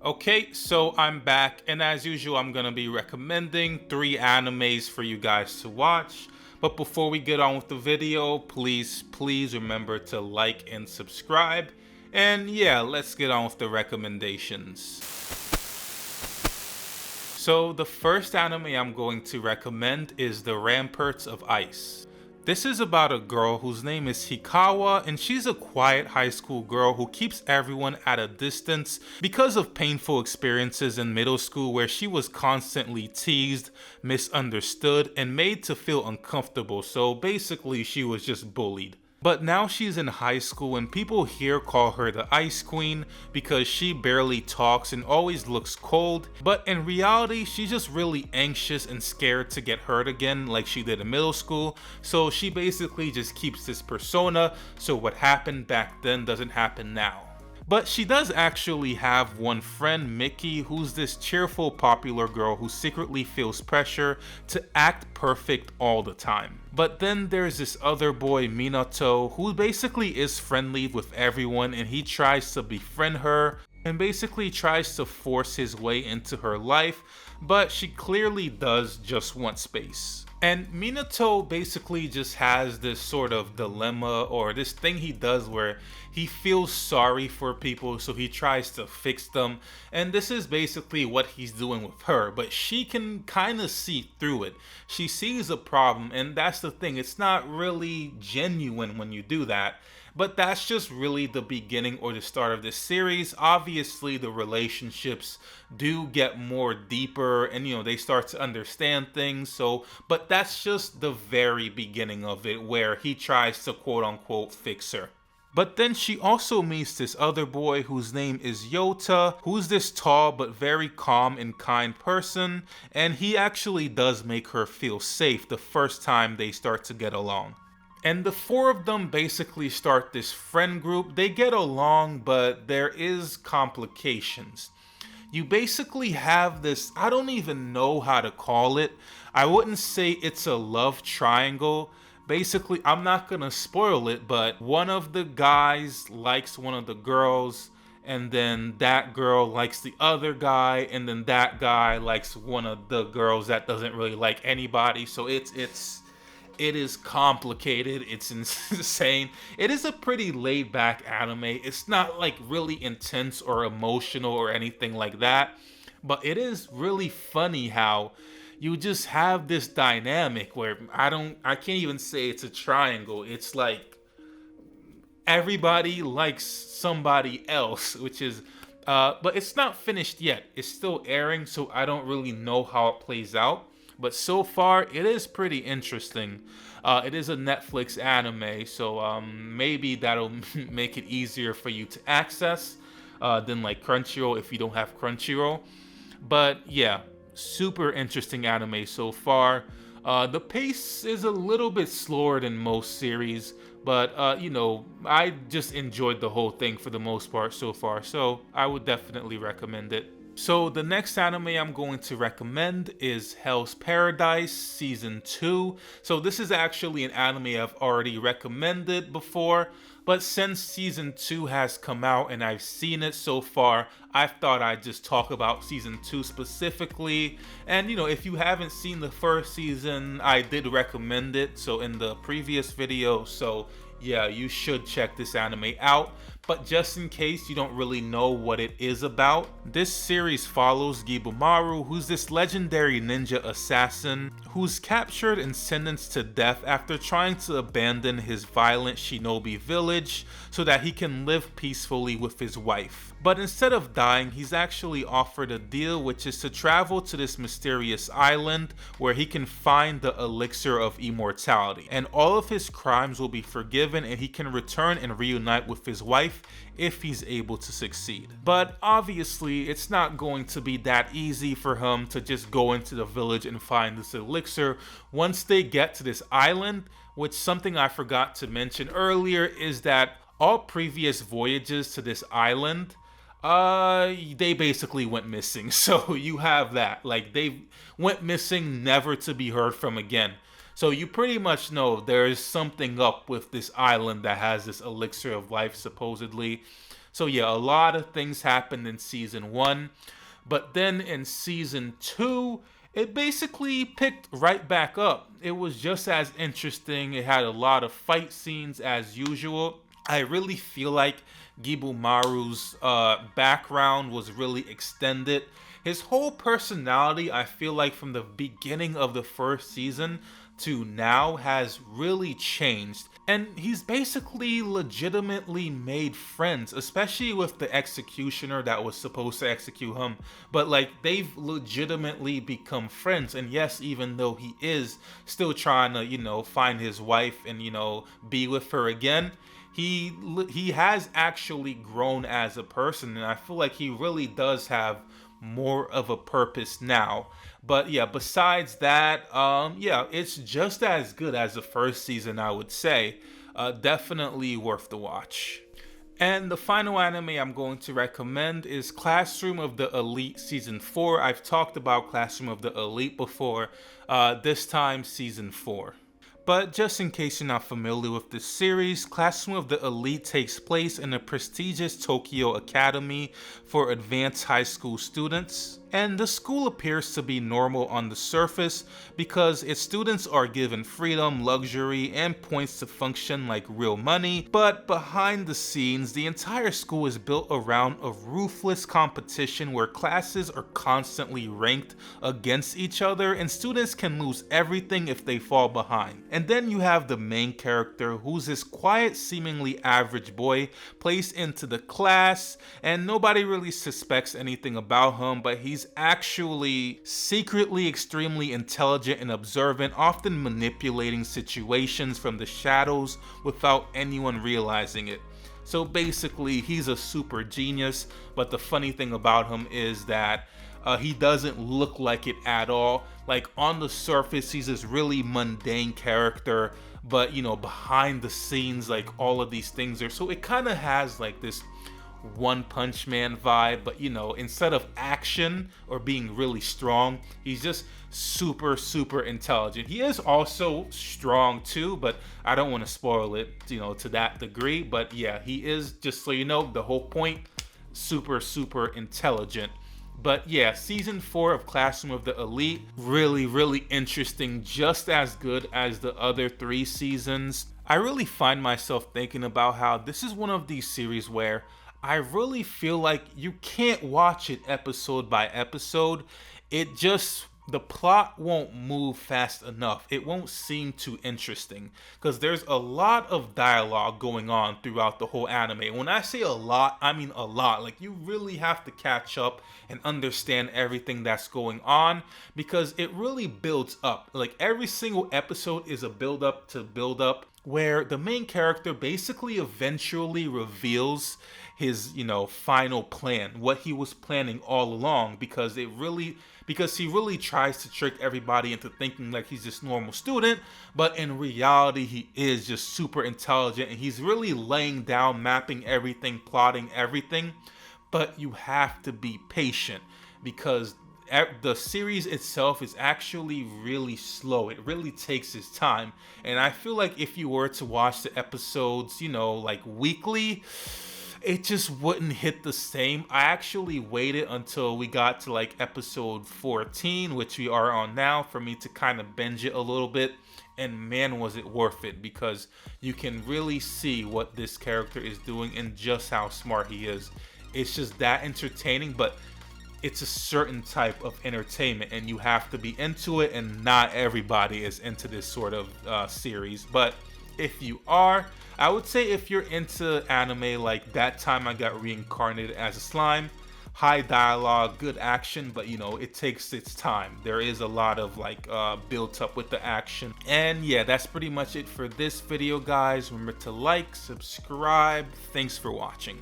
Okay, so I'm back, and as usual, I'm gonna be recommending 3 animes for you guys to watch. But before we get on with the video, please remember to like and subscribe. And yeah, let's get on with the recommendations. So the first anime I'm going to recommend is the Ramparts of Ice. This is about a girl whose name is Hikawa, and she's a quiet high school girl who keeps everyone at a distance because of painful experiences in middle school where she was constantly teased, misunderstood, and made to feel uncomfortable. So basically, she was just bullied. But now she's in high school and people here call her the Ice Queen because she barely talks and always looks cold. But in reality, she's just really anxious and scared to get hurt again like she did in middle school. So she basically just keeps this persona so what happened back then doesn't happen now. But she does actually have one friend, Mickey, who's this cheerful, popular girl who secretly feels pressure to act perfect all the time. But then there's this other boy, Minato, who basically is friendly with everyone and he tries to befriend her and basically tries to force his way into her life, but she clearly does just want space. And Minato basically just has this sort of dilemma or this thing he does where he feels sorry for people, so he tries to fix them. And this is basically what he's doing with her, but she can kind of see through it. She sees a problem, and that's the thing. It's not really genuine when you do that. But that's just really the beginning or the start of this series. Obviously, the relationships do get more deeper and, they start to understand things. But that's just the very beginning of it where he tries to quote unquote fix her. But then she also meets this other boy whose name is Yota, who's this tall but very calm and kind person. And he actually does make her feel safe the first time they start to get along. And the 4 of them basically start this friend group. They get along, but there is complications. You basically have this, I don't even know how to call it. I wouldn't say it's a love triangle. Basically, I'm not gonna spoil it, but one of the guys likes one of the girls, and then that girl likes the other guy, and then that guy likes one of the girls that doesn't really like anybody. So it is complicated. It's insane. It is a pretty laid back anime. It's not like really intense or emotional or anything like that, but it is really funny how you just have this dynamic where I can't even say it's a triangle. It's like everybody likes somebody else, which is but it's not finished yet. It's still airing, so I don't really know how it plays out. But so far, it is pretty interesting. It is a Netflix anime, so maybe that'll make it easier for you to access than like Crunchyroll if you don't have Crunchyroll. But yeah, super interesting anime so far. The pace is a little bit slower than most series, but I just enjoyed the whole thing for the most part so far, so I would definitely recommend it. So the next anime I'm going to recommend is Hell's Paradise Season 2. So this is actually an anime I've already recommended before, but since Season 2 has come out and I've seen it so far, I thought I'd just talk about Season 2 specifically. And if you haven't seen the first season, I did recommend it, so in the previous video, so yeah, you should check this anime out. But just in case you don't really know what it is about, this series follows Gibumaru, who's this legendary ninja assassin who's captured and sentenced to death after trying to abandon his violent shinobi village so that he can live peacefully with his wife. But instead of dying, he's actually offered a deal, which is to travel to this mysterious island where he can find the elixir of immortality. And all of his crimes will be forgiven and he can return and reunite with his wife if he's able to succeed. But obviously, it's not going to be that easy for him to just go into the village and find this elixir. Once they get to this island, which something I forgot to mention earlier is that all previous voyages to this island, they basically went missing. So you have that. Like, they went missing, never to be heard from again. So you pretty much know there is something up with this island that has this elixir of life, supposedly. So yeah, a lot of things happened in season 1, but then in season 2, it basically picked right back up. It was just as interesting. It had a lot of fight scenes as usual. I really feel like Gibumaru's background was really extended. His whole personality, I feel like from the beginning of the first season to now, has really changed. And he's basically legitimately made friends, especially with the executioner that was supposed to execute him. But like, they've legitimately become friends. And yes, even though he is still trying to, find his wife and, be with her again, he has actually grown as a person, and I feel like he really does have more of a purpose now. But yeah, besides that, yeah, it's just as good as the first season, I would say. Definitely worth the watch. And the final anime I'm going to recommend is Classroom of the Elite Season 4. I've talked about Classroom of the Elite before, this time Season 4. But just in case you're not familiar with this series, Classroom of the Elite takes place in a prestigious Tokyo Academy for advanced high school students. And the school appears to be normal on the surface because its students are given freedom, luxury, and points to function like real money. But behind the scenes, the entire school is built around a ruthless competition where classes are constantly ranked against each other and students can lose everything if they fall behind. And then you have the main character, who's this quiet, seemingly average boy placed into the class, and nobody really suspects anything about him, but he's actually secretly extremely intelligent and observant, often manipulating situations from the shadows without anyone realizing it. So basically, he's a super genius, but the funny thing about him is that he doesn't look like it at all. Like, on the surface, he's this really mundane character, but behind the scenes, like, all of these things are, so it kind of has like this One Punch Man vibe, but instead of action or being really strong, he's just super intelligent. He is also strong too, but I don't want to spoil it, to that degree. But yeah, he is, just so you know, the whole point, super intelligent. But yeah, season 4 of Classroom of the Elite, really interesting, just as good as the other 3 seasons. I really find myself thinking about how this is one of these series where I really feel like you can't watch it episode by episode. The plot won't move fast enough. It won't seem too interesting because there's a lot of dialogue going on throughout the whole anime. When I say a lot, I mean a lot. Like, you really have to catch up and understand everything that's going on because it really builds up. Like, every single episode is a build up to build up, where the main character basically eventually reveals his, final plan, what he was planning all along, because he really tries to trick everybody into thinking like he's this normal student, but in reality he is just super intelligent, and he's really laying down, mapping everything, plotting everything. But you have to be patient because the series itself is actually really slow. It really takes its time, and I feel like if you were to watch the episodes, like weekly, it just wouldn't hit the same. I actually waited until we got to like episode 14, which we are on now, for me to kind of binge it a little bit. And man, was it worth it, because you can really see what this character is doing and just how smart he is. It's just that entertaining, but it's a certain type of entertainment and you have to be into it, and not everybody is into this sort of series. But if you are, I would say if you're into anime like That Time I Got Reincarnated as a Slime, high dialogue, good action, but it takes its time. There is a lot of like built up with the action. And yeah, that's pretty much it for this video, guys. Remember to like, subscribe. Thanks for watching.